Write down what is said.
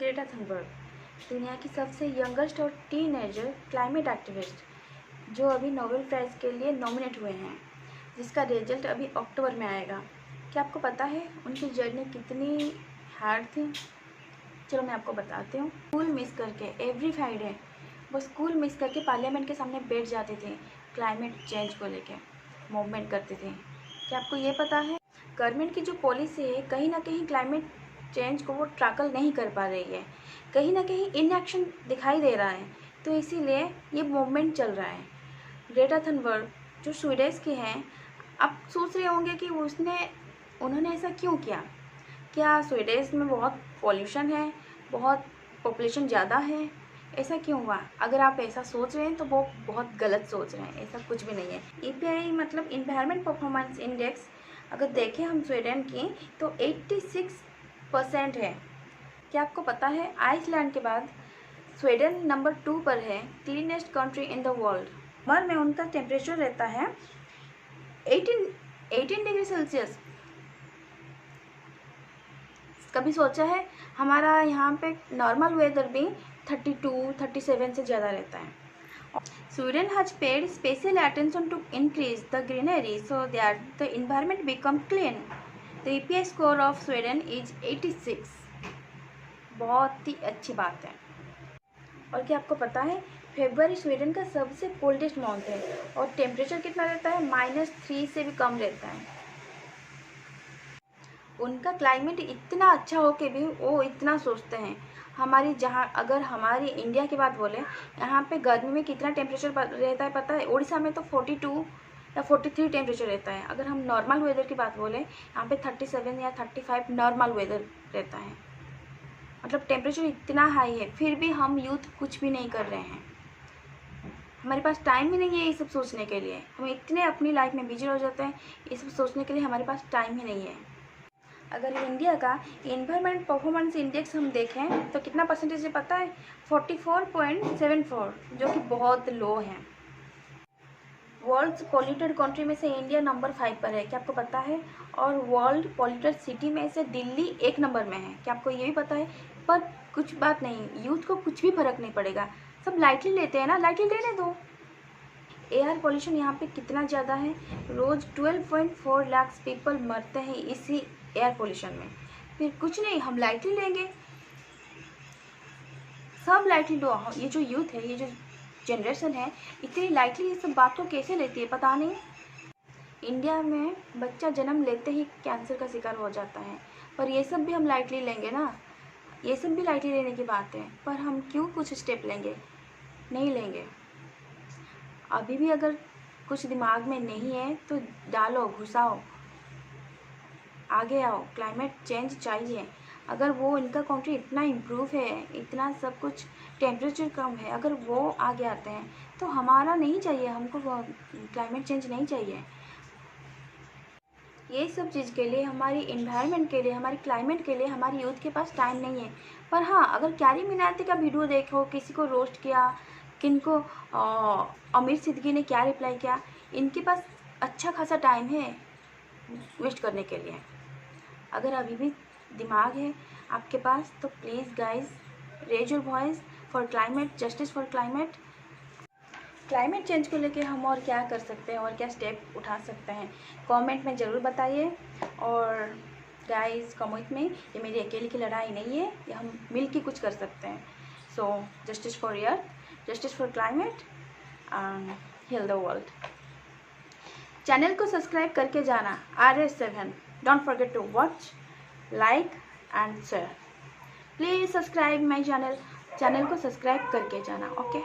Greta Thunberg दुनिया की सबसे यंगेस्ट और टीनेजर क्लाइमेट एक्टिविस्ट जो अभी नोबेल प्राइज़ के लिए नॉमिनेट हुए हैं, जिसका रिजल्ट अभी अक्टूबर में आएगा। क्या आपको पता है उनकी जर्नी कितनी हार्ड थी? चलो मैं आपको बताती हूँ। स्कूल मिस करके एवरी फ्राइडे वो स्कूल मिस करके पार्लियामेंट के सामने बैठ जाते थे, क्लाइमेट चेंज को लेके मूवमेंट करते थे। क्या आपको ये पता है गवर्नमेंट की जो पॉलिसी है कहीं ना कहीं क्लाइमेट चेंज को वो टैकल नहीं कर पा रही है, कहीं ना कहीं इनएक्शन दिखाई दे रहा है, तो इसीलिए ये मूवमेंट चल रहा है। ग्रेटा थनबर्ग जो स्वीडिश की हैं, आप सोच रहे होंगे कि उन्होंने ऐसा क्यों किया। क्या स्वीडिश में बहुत पॉल्यूशन है, बहुत पॉपुलेशन ज़्यादा है, ऐसा क्यों हुआ? अगर आप ऐसा सोच रहे हैं तो वो बहुत गलत सोच रहे हैं, ऐसा कुछ भी नहीं है। EPI मतलब इन्वायरमेंट परफॉर्मेंस इंडेक्स अगर देखें हम स्वीडन की तो 86% है। क्या आपको पता है आइसलैंड के बाद स्वीडन नंबर 2 पर है, cleanest country in the world. Summer में उनका टेम्परेचर रहता है 18 डिग्री सेल्सियस। कभी सोचा है हमारा यहाँ पे नॉर्मल वेदर भी 32-37 से ज़्यादा रहता है। Sweden has paid special attention to increase the greenery so that the environment become clean. The EPI score of Sweden is 86. बहुत ही अच्छी बात है। और क्या आपको पता है फरवरी स्वीडन का सबसे कोल्डेस्ट मंथ है और टेम्परेचर कितना रहता है? -3 से भी कम रहता है। उनका क्लाइमेट इतना अच्छा हो के भी वो इतना सोचते हैं। अगर हमारी इंडिया की बात बोले, यहाँ पे गर्मी में कितना टेम्परेचर रहता है पता है? उड़ीसा में तो 42 या 43 टेम्परेचर रहता है। अगर हम नॉर्मल वेदर की बात बोले, यहाँ पे 37 या 35 नॉर्मल वेदर रहता है। मतलब टेम्परेचर इतना हाई है, फिर भी हम यूथ कुछ भी नहीं कर रहे हैं। हमारे पास टाइम ही नहीं है ये सब सोचने के लिए। हम इतने अपनी लाइफ में बिजी हो जाते हैं, ये सब सोचने के लिए हमारे पास टाइम ही नहीं है। अगर इंडिया का इन्वायरमेंट परफॉर्मेंस इंडेक्स हम देखें तो कितना परसेंटेज है पता है? 44.74, जो कि बहुत लो है। वर्ल्ड पॉल्यूटेड कंट्री में से इंडिया नंबर 5 पर है, क्या आपको पता है? और वर्ल्ड पॉल्यूटेड सिटी में से दिल्ली 1 नंबर में है, क्या आपको ये भी पता है? पर कुछ बात नहीं, यूथ को कुछ भी फर्क नहीं पड़ेगा, सब लाइटली लेते हैं ना, लाइटली लेने दो। एयर पोल्यूशन यहाँ पे कितना ज़्यादा है, रोज़ 12.4 लाख पीपल मरते हैं इसी एयर पोल्यूशन में। फिर कुछ नहीं, हम लाइटली लेंगे, सब लाइटली लो। ये जो यूथ है, ये जो जनरेशन है, इतनी लाइटली ये सब बात को कैसे लेती है पता नहीं। इंडिया में बच्चा जन्म लेते ही कैंसर का शिकार हो जाता है, पर ये सब भी हम लाइटली लेंगे ना? ये सब भी लाइटली लेने की बात है, पर हम क्यों कुछ स्टेप लेंगे? नहीं लेंगे। अभी भी अगर कुछ दिमाग में नहीं है तो डालो, घुसाओ, आगे आओ। क्लाइमेट चेंज चाहिए। अगर वो इनका कंट्री इतना इम्प्रूव है, इतना सब कुछ, टेम्परेचर कम है, अगर वो आगे आते हैं तो हमारा नहीं चाहिए, हमको क्लाइमेट चेंज नहीं चाहिए। ये सब चीज़ के लिए, हमारी इन्वायरमेंट के लिए, हमारी क्लाइमेट के लिए हमारी यूथ के पास टाइम नहीं है। पर हाँ, अगर क्यारी मिनाती का वीडियो देखो, किसी को रोस्ट किया, किनको अमीर सिद्दीकी ने क्या रिप्लाई किया, इनके पास अच्छा खासा टाइम है वेस्ट करने के लिए। अगर अभी भी दिमाग है आपके पास तो please guys, raise your voice for climate, justice for climate. Climate change को लेके हम और क्या कर सकते हैं और क्या स्टेप उठा सकते हैं, कमेंट में ज़रूर बताइए। और गाइस कमेंट में, ये मेरी अकेले की लड़ाई नहीं है, ये हम मिल के कुछ कर सकते हैं। So justice for earth, justice for climate and heal the world. Channel को सब्सक्राइब करके जाना, RS7। Don't forget to watch, like and share. Please subscribe my channel को सब्सक्राइब करके जाना, ओके।